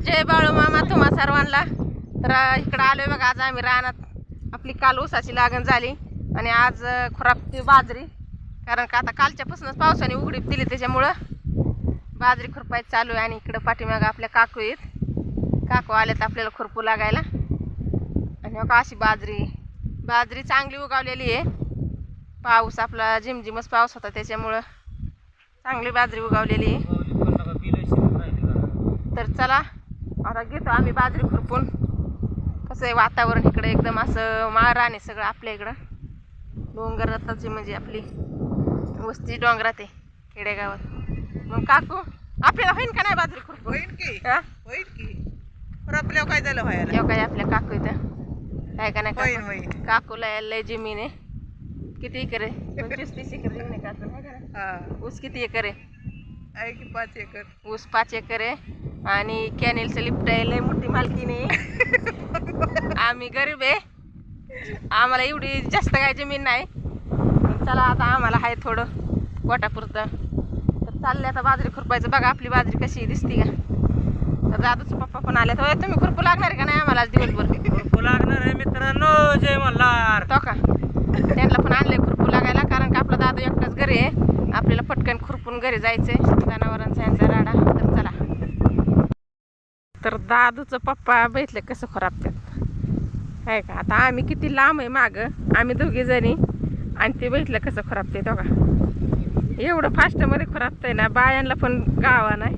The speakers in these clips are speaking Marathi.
जय बाळू मामा तुम्हा सर्वांना। तर इकडे आलोय बघा, आज आम्ही रानात आपली काल ऊसाची लागण झाली आणि आज खुरापती बाजरी, कारण का आता कालच्यापासूनच पावसाने उघडीप दिली त्याच्यामुळं बाजरी खुरपायची चालू आहे। आणि इकडं पाठीमागं आपल्या काकू आहेत, काकू आल्यात आपल्याला खुरपू लागायला। आणि बघा अशी बाजरी चांगली उगवलेली आहे, पाऊस आपला झिमझिमच पाऊस होता त्याच्यामुळं चांगली बाजरी उगवलेली आहे। तर चला आता घेतो आम्ही बाजरी खुरपून। कसं आहे वातावरण इकडे एकदम असं माळरान आहे सगळं, आपल्या इकडं डोंगराची म्हणजे आपली वस्ती डोंगरात आहे खेडेगावात। मग काकू आपल्याला होईन का नाही बाजरी खुरपून? होईन की आपल्याला काय झालं व्हायला? तेव्हा काय आपल्या काकू इथं काय का नाही होईन काकूला लय जमीन आहे, किती एकर आहे? 25-30 एकर जमीन आहे काकू, आहे का नाही? ऊस किती एकर आहे? की 5 एकर ऊस 5 एकर आहे आणि कॅनेलचं लिफ्ट आहे, लय मोठी मालकीने आम्ही गरीब आहे, आम्हाला एवढी जास्त काय जमीन नाही। चला आता आम्हाला आहे थोडं पोटापुरतं, तर चालले आता बाजरी खुरपायचं। बघा आपली बाजरी कशी दिसती का? तर दादूचा पप्पा पण आले, होय तुम्ही खुरपू लागणार आहे का नाही आम्हाला दिवसभर? खुरपू लागणार आहे मित्रांनो, जय मल्हार। तो का त्यांना पण आणले खुरपू लागायला, कारण का आपला दादू एकटाच घरी आहे, आपल्याला पटकन खुरपून घरी जायचंय जनावरांचा यांचा राडा। तर चला, तर दादूचं पप्पा बघितलं कसं खराबतात काय का? आता आम्ही किती लांब आहे मागं, आम्ही दोघी जणी, आणि ते बघितलं कसं खराबते तो का? एवढं फास्टमध्ये खराबतंय ना, बायांना पण गावा नाही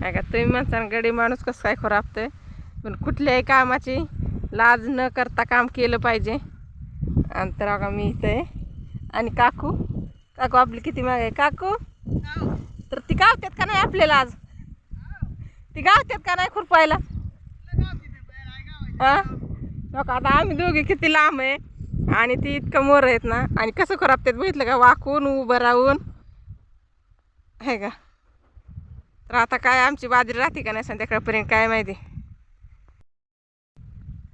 काय का? तुम्ही म्हणता गडी माणूस कसं काय खराबतंय, पण कुठल्याही कामाची लाज न करता काम केलं पाहिजे। आणि तर बघा मी इथं आहे आणि काकू आपली किती माग आहे काकू? तर ती गावत्यात का नाही आपल्याला आज? ती गावत्यात का नाही खुरपायला? आता आम्ही दोघे किती लांब आहे आणि ती इतकं मोर आहेत ना, आणि कसं खराबतात बघितलं का? वाकून उभं राहून आहे का? तर आता काय आमची बाजरी राहते का नाही संध्याकाळपर्यंत काय माहिती।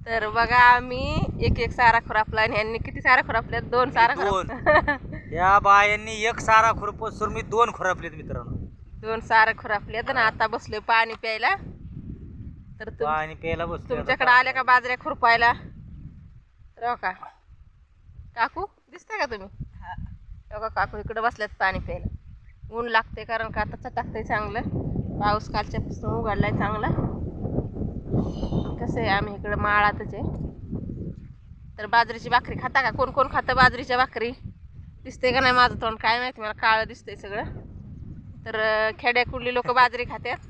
तर बघा आम्ही एक सारा खुरापला आणि यांनी किती सारा खुरापल्यात? 2 सारा खुरापल्या। या बायांनी एक सारा खुरपसून मी 2 खुरपलेत मित्रांनो, 2 सारा खुरापल्यात आणि आता बसलोय पाणी प्यायला। तर पाणी प्यायला बसलो तुमच्याकडे आल्या का बाजऱ्या खुरपायला? तर का काकू दिसताय का तुम्ही? का काकू इकडे बसल्यात पाणी प्यायला, ऊन लागते कारण का आता चटकतंय चांगलं, पाऊस कालच्यापासून उघडलाय चांगला। कसं आहे आम्ही इकडं माळातच आहे। तर बाजरीची भाकरी खाता का? कोण कोण खातं बाजरीच्या भाकरी? दिसते का नाही माझं तोंड काय माहिती, मला काळं दिसतंय सगळं। तर खेड्याकुडली लोक बाजरी खात्यात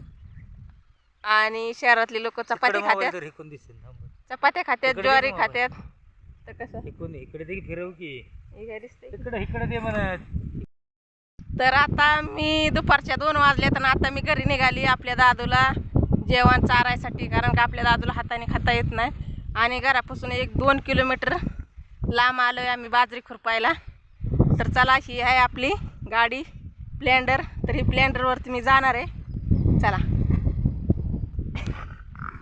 आणि शहरातली लोक चपाती खात्यात, चपात्या खात्यात, ज्वारी खात्यात। तर कसं इकडे दे फिरव की, दिसते इकडे दे म्हणत। तर आता मी दुपारच्या 2 वाजल्यात आणि आता मी घरी निघाली आपल्या दादूला जेवण चारायसाठी, कारण का आपल्या दादूला हाताने खाता येत नाही आणि घरापासून 1-2 किलोमीटर लांब आलोय आम्ही बाजरी खुरपायला। तर चला, ही आहे आपली गाडी स्प्लेंडर, तर ही स्प्लेंडरवरती मी जाणार आहे। चला,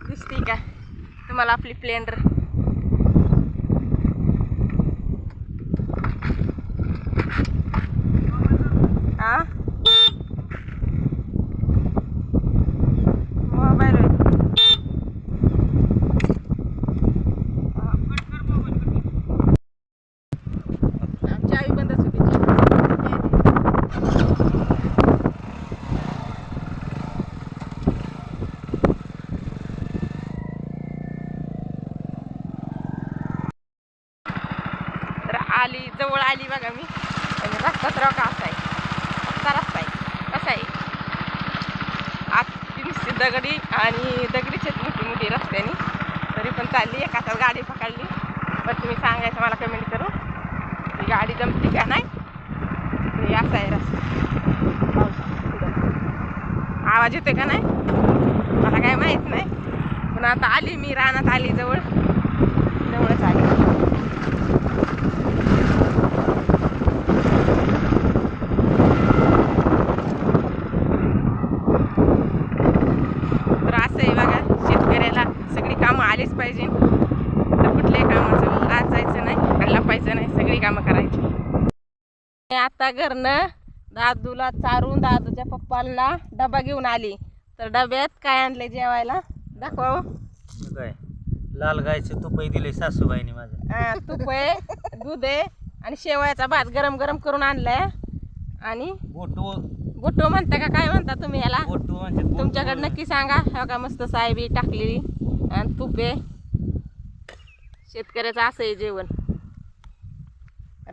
दिसती का तुम्हाला आपली स्प्लेंडर? हा मोबाईल चावी बंदच होती। जवळ आली बघा मी, आणि रस्ताच राव का असा आहे, असा रस्ता आहे, कसा आहे आत नुसती दगडी आणि दगडीच आहेत मोठी मोठी रस्त्याने, तरी पण चालली एक आता गाडी पकडली। पण तुम्ही सांगायचं मला कमेंट करून, ही गाडी जमती का नाही? हे असा आहे रस्ता, आवाज येतोय का नाही मला काय माहीत नाही, पण आता आली मी रानात, आली जवळच आली। आलीच पाहिजे, तर कुठल्याही कामाचं आज जायचं नाही आणि लपायचं नाही, सगळी कामं करायची। आता घरनं दादूला चारून दादूच्या पप्पाला डबा घेऊन आली. तर डब्यात काय आणले जेवायला दाखवा हो. काय लाल गायचं तुपही दिले सासूबाईने माझ्या. तूप आहे, दूध आहे आणि शेवयाचा भात गरम गरम करून आणलाय. आणि बोटू गोटो म्हणता का काय म्हणता तुम्ही याला? बोटू म्हणजे बोटू. तुमच्याकडे नक्की सांगा. हो का मस्त साहेबी टाकलेली आणि तूप आहे. शेतकऱ्याचं असं आहे जेवण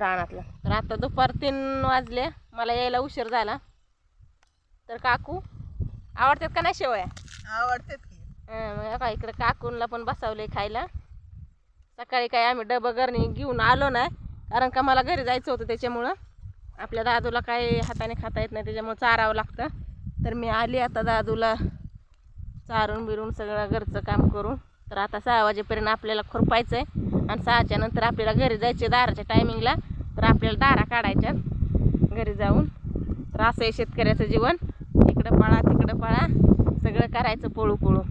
रानातलं. तर आता दुपार 3 वाजले, मला यायला उशीर झाला. तर काकू आवडतात का नाही शेवया? आवडतात की. मग का इकडे काकूनला पण बसवले खायला. सकाळी काय आम्ही डबं घरनी घेऊन आलो नाही, कारण का मला घरी जायचं होतं. त्याच्यामुळं आपल्या दादूला काय हाताने खाता येत नाही, त्याच्यामुळं चारावं लागतं. तर मी आली आता दादूला चारून बिरून सगळं घरचं काम करून. तर आता 6 वाजेपर्यंत आपल्याला खुरपायचं आहे आणि 6च्या नंतर आपल्याला घरी जायचे दाराच्या टायमिंगला. तर आपल्याला दारा काढायच्या घरी जाऊन. तर असं आहे शेतकऱ्याचं जीवन, इकडं पळा तिकडं पळा, सगळं करायचं पळू पळू.